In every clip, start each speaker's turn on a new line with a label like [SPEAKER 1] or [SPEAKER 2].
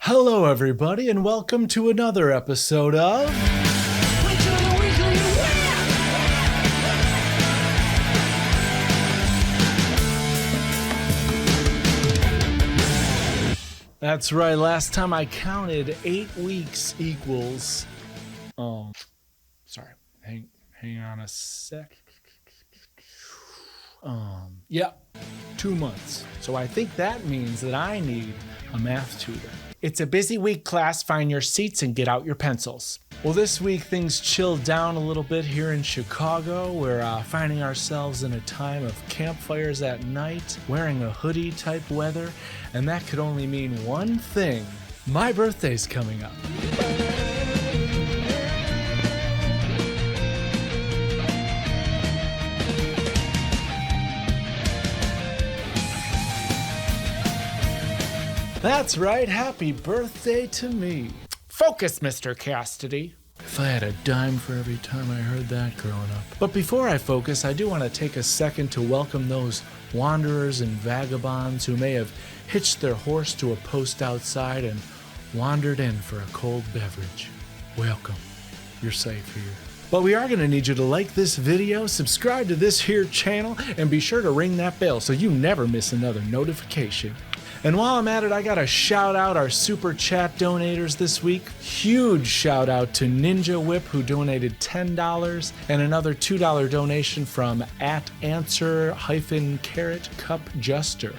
[SPEAKER 1] Hello everybody and welcome to another episode of That's right, last time I counted 8 weeks equals sorry, hang on a sec. 2 months. So I think that means that I need a math tutor. It's a busy week, class. Find your seats and get out your pencils. Well, this week things chilled down a little bit here in Chicago. We're finding ourselves in a time of campfires at night, wearing a hoodie type weather, and that could only mean one thing. My birthday's coming up. That's right, happy birthday to me. Focus, Mr. Cassidy. If I had a dime for every time I heard that growing up. But before I focus, I do want to take a second to welcome those wanderers and vagabonds who may have hitched their horse to a post outside and wandered in for a cold beverage. Welcome. You're safe here. But we are going to need you to like this video, subscribe to this here channel, and be sure to ring that bell so you never miss another notification. And while I'm at it, I gotta shout out our super chat donators this week. Huge shout out to Ninja Whip, who donated $10, and another $2 donation from @answer-carrot-cup-juster.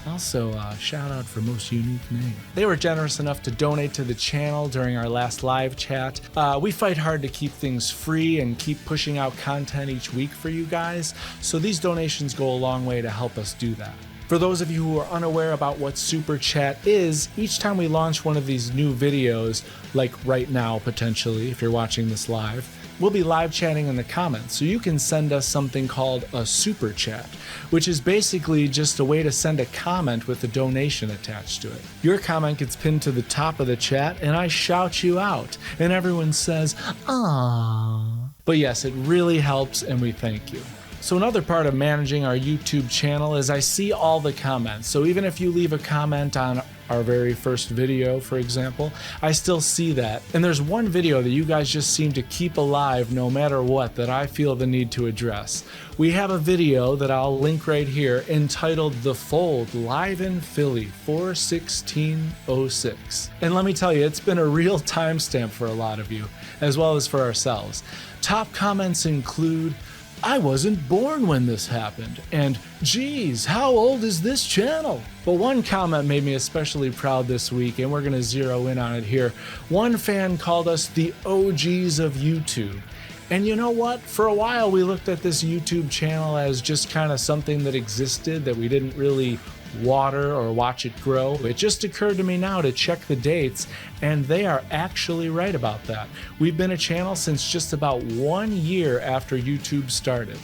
[SPEAKER 1] Also, shout out for most unique name. They were generous enough to donate to the channel during our last live chat. We fight hard to keep things free and keep pushing out content each week for you guys, so these donations go a long way to help us do that. For those of you who are unaware about what Super Chat is, each time we launch one of these new videos, like right now potentially, if you're watching this live, we'll be live chatting in the comments. So you can send us something called a Super Chat, which is basically just a way to send a comment with a donation attached to it. Your comment gets pinned to the top of the chat and I shout you out and everyone says, "Aww." But yes, it really helps and we thank you. So another part of managing our YouTube channel is I see all the comments. So even if you leave a comment on our very first video, for example, I still see that. And there's one video that you guys just seem to keep alive no matter what that I feel the need to address. We have a video that I'll link right here entitled The Fold live in Philly 4/16/06. And let me tell you, it's been a real timestamp for a lot of you, as well as for ourselves. Top comments include, "I wasn't born when this happened," and "Geez, how old is this channel?" But one comment made me especially proud this week, and we're gonna zero in on it here. One fan called us the OGs of YouTube. And you know what? For a while we looked at this YouTube channel as just kind of something that existed that we didn't really water or watch it grow. It just occurred to me now to check the dates, and they are actually right about that. We've been a channel since just about 1 year after YouTube started.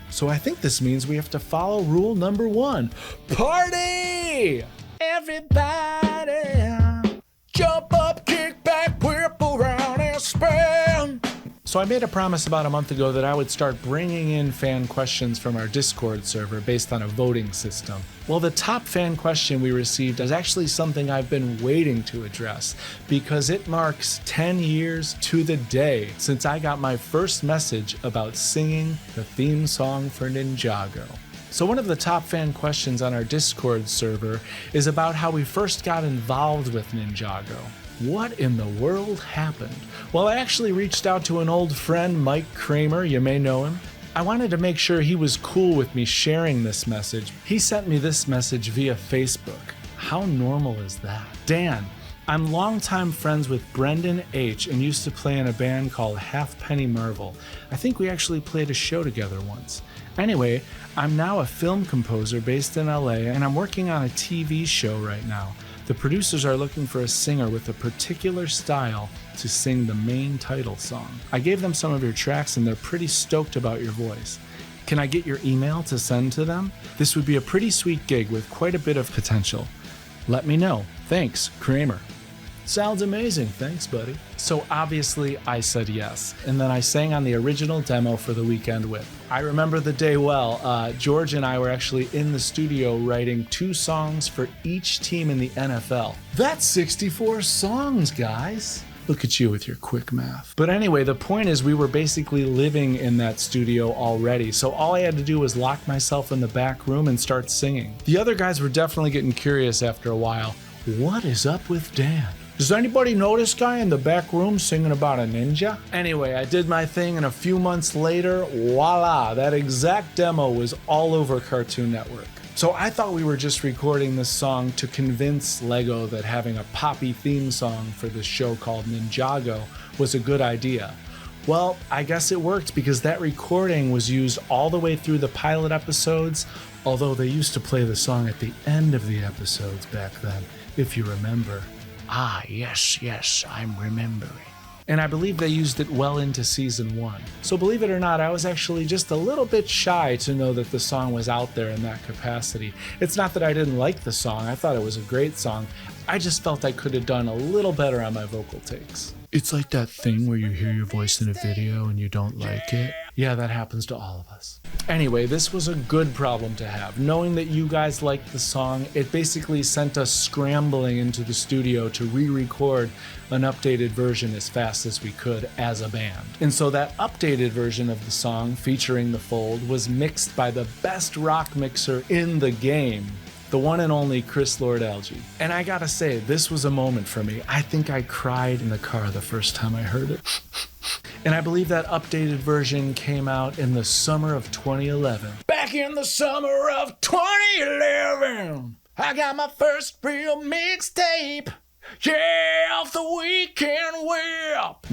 [SPEAKER 1] So I think this means we have to follow rule number 1. Party! Everybody! Jump up, kick back, whip around and spin! So I made a promise about a month ago that I would start bringing in fan questions from our Discord server based on a voting system. Well, the top fan question we received is actually something I've been waiting to address because it marks 10 years to the day since I got my first message about singing the theme song for Ninjago. So one of the top fan questions on our Discord server is about how we first got involved with Ninjago. What in the world happened? Well, I actually reached out to an old friend, Mike Kramer, you may know him. I wanted to make sure he was cool with me sharing this message. He sent me this message via Facebook. How normal is that? Dan, I'm longtime friends with Brendan H. and used to play in a band called Halfpenny Marvel. I think we actually played a show together once. Anyway, I'm now a film composer based in LA and I'm working on a TV show right now. The producers are looking for a singer with a particular style to sing the main title song. I gave them some of your tracks and they're pretty stoked about your voice. Can I get your email to send to them? This would be a pretty sweet gig with quite a bit of potential. Let me know. Thanks, Kramer. Sounds amazing, thanks buddy. So obviously I said yes, and then I sang on the original demo for the Weekend Whip. I remember the day well. George and I were actually in the studio writing 2 songs for each team in the NFL. That's 64 songs, guys. Look at you with your quick math. But anyway, the point is we were basically living in that studio already, so all I had to do was lock myself in the back room and start singing. The other guys were definitely getting curious after a while. What is up with Dan? Does anybody know this guy in the back room singing about a ninja? Anyway, I did my thing, and a few months later, voila, that exact demo was all over Cartoon Network. So I thought we were just recording this song to convince Lego that having a poppy theme song for this show called Ninjago was a good idea. Well, I guess it worked because that recording was used all the way through the pilot episodes, although they used to play the song at the end of the episodes back then, if you remember. Ah, yes, I'm remembering. And I believe they used it well into season 1. So believe it or not, I was actually just a little bit shy to know that the song was out there in that capacity. It's not that I didn't like the song, I thought it was a great song. I just felt I could have done a little better on my vocal takes. It's like that thing where you hear your voice in a video and you don't like it. Yeah, that happens to all of us. Anyway, this was a good problem to have. Knowing that you guys liked the song, it basically sent us scrambling into the studio to re-record an updated version as fast as we could as a band. And so that updated version of the song featuring the Fold was mixed by the best rock mixer in the game, the one and only Chris Lord-Alge. And I gotta say, this was a moment for me. I think I cried in the car the first time I heard it. And I believe that updated version came out in the summer of 2011. Back in the summer of 2011, I got my first real mixtape. Yeah, off the Weekend Whip.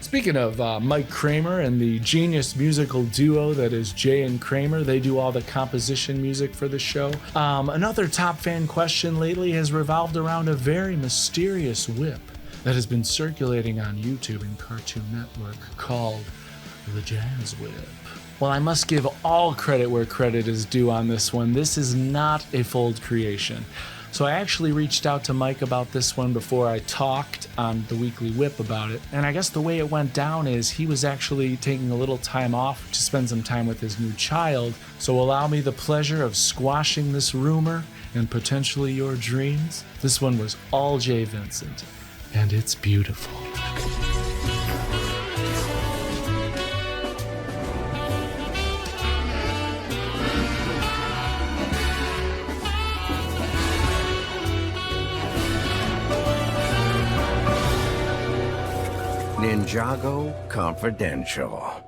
[SPEAKER 1] Speaking of Mike Kramer and the genius musical duo that is Jay and Kramer, they do all the composition music for the show. Another top fan question lately has revolved around a very mysterious whip that has been circulating on YouTube and Cartoon Network called the Jazz Whip. Well, I must give all credit where credit is due on this one. This is not a Fold creation. So I actually reached out to Mike about this one before I talked on the Weekly Whip about it. And I guess the way it went down is he was actually taking a little time off to spend some time with his new child. So allow me the pleasure of squashing this rumor and potentially your dreams. This one was all Jay Vincent, and it's beautiful.
[SPEAKER 2] Ninjago Confidential.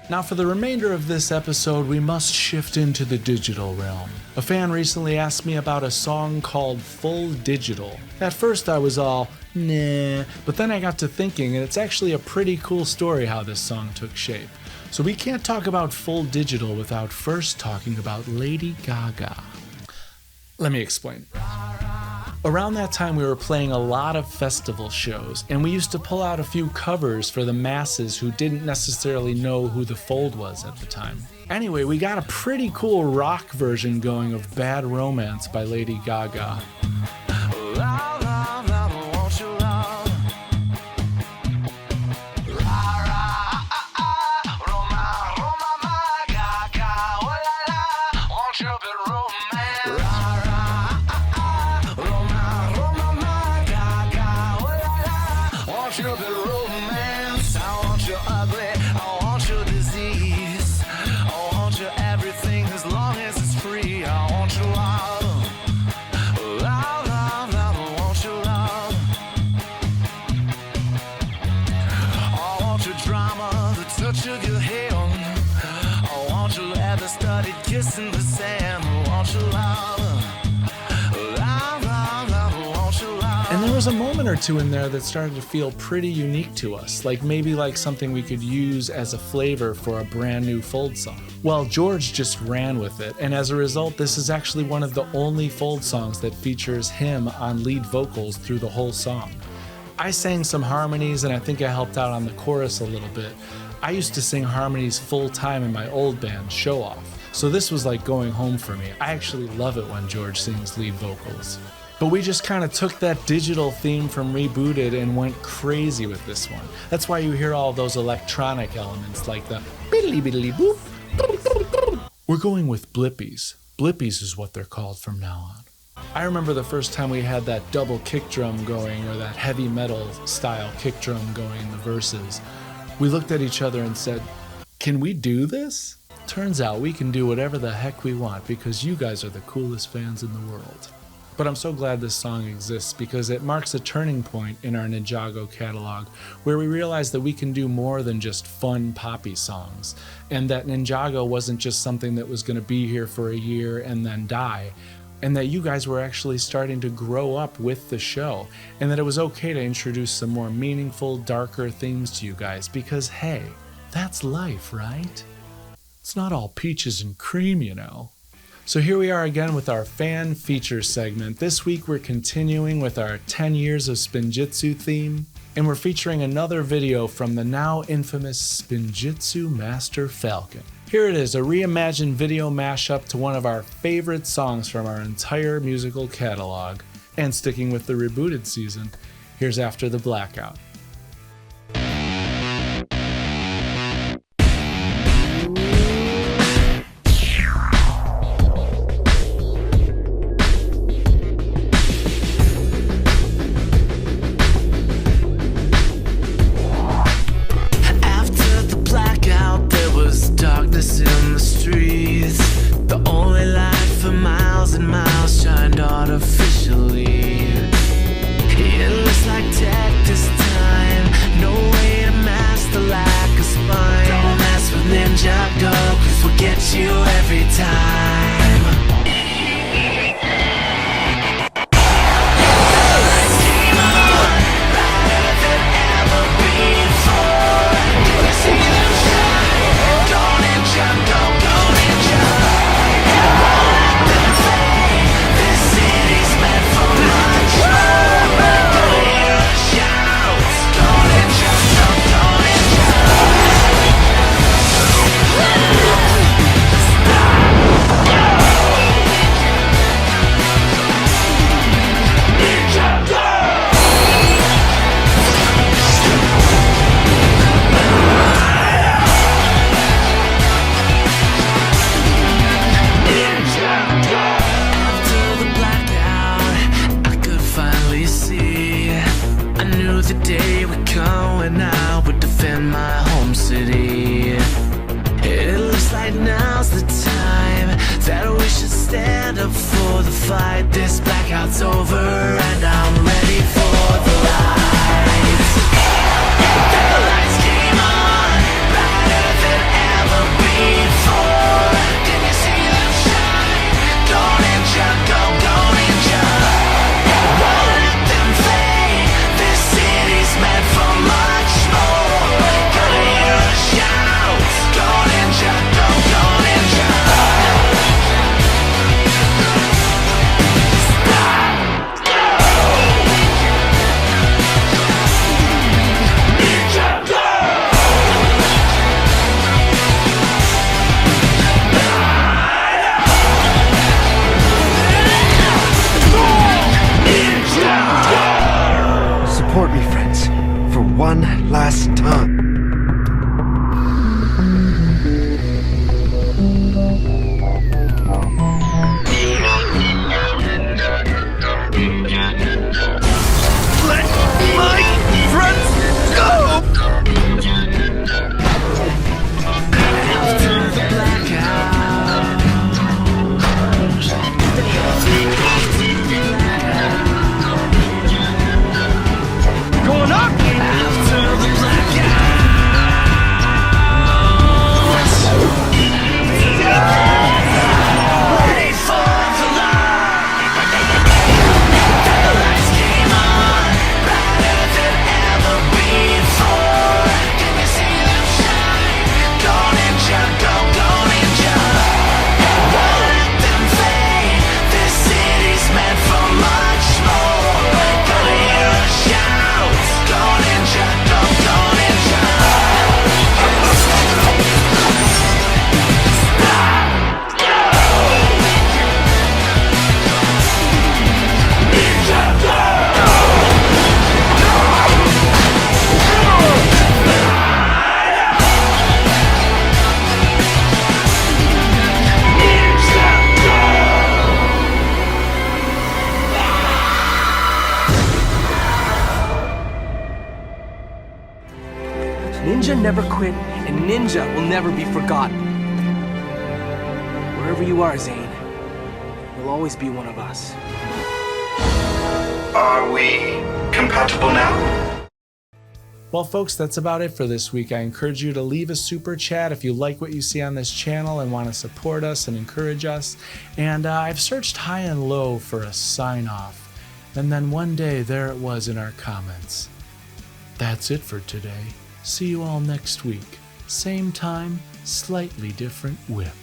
[SPEAKER 1] Now for the remainder of this episode, we must shift into the digital realm. A fan recently asked me about a song called Full Digital. At first I was all, nah, but then I got to thinking, and it's actually a pretty cool story how this song took shape. So we can't talk about Full Digital without first talking about Lady Gaga. Let me explain. Around that time, we were playing a lot of festival shows, and we used to pull out a few covers for the masses who didn't necessarily know who the Fold was at the time. Anyway, we got a pretty cool rock version going of Bad Romance by Lady Gaga. And there was a moment or two in there that started to feel pretty unique to us, like maybe like something we could use as a flavor for a brand new Fold song. Well, George just ran with it, and as a result, this is actually one of the only Fold songs that features him on lead vocals through the whole song. I sang some harmonies, and I think I helped out on the chorus a little bit. I used to sing harmonies full time in my old band, Show Off, so this was like going home for me. I actually love it when George sings lead vocals. But we just kind of took that digital theme from Rebooted and went crazy with this one. That's why you hear all those electronic elements like the biddly biddly boop. We're going with blippies. Blippies is what they're called from now on. I remember the first time we had that double kick drum going, or that heavy metal style kick drum going in the verses. We looked at each other and said, can we do this? Turns out we can do whatever the heck we want because you guys are the coolest fans in the world. But I'm so glad this song exists because it marks a turning point in our Ninjago catalog where we realized that we can do more than just fun poppy songs, and that Ninjago wasn't just something that was going to be here for a year and then die, and that you guys were actually starting to grow up with the show, and that it was okay to introduce some more meaningful, darker themes to you guys because, hey, that's life, right? It's not all peaches and cream, you know. So here we are again with our fan feature segment. This week we're continuing with our 10 Years of Spinjitzu theme, and we're featuring another video from the now infamous Spinjitzu Master Falcon. Here it is, a reimagined video mashup to one of our favorite songs from our entire musical catalog. And sticking with the Rebooted season, here's After the Blackout.
[SPEAKER 3] In the streets, the only light for miles and miles shined artificially. It looks like tech this time, no way to mask the lack of spine. Don't mess with Ninjago, cause we'll get you every time. Fight, this blackout's over and I'm ready for the lights. The lights came on, brighter than ever before. Can you see them shine? Go ninja, go ninja. Won't let them fade. This city's meant for much more. Gonna hear the shouts. Go ninja, go ninja.
[SPEAKER 2] Support me, friends, for one last time.
[SPEAKER 3] Let my friends go! After the blackout, going up! After the blackout.
[SPEAKER 4] Ninja never quit, and Ninja will never be forgotten. Wherever you are, Zane, you'll always be one of us.
[SPEAKER 2] Are we compatible now?
[SPEAKER 1] Well, folks, that's about it for this week. I encourage you to leave a super chat if you like what you see on this channel and want to support us and encourage us. And I've searched high and low for a sign off. And then one day, there it was in our comments. That's it for today. See you all next week. Same time, slightly different whip.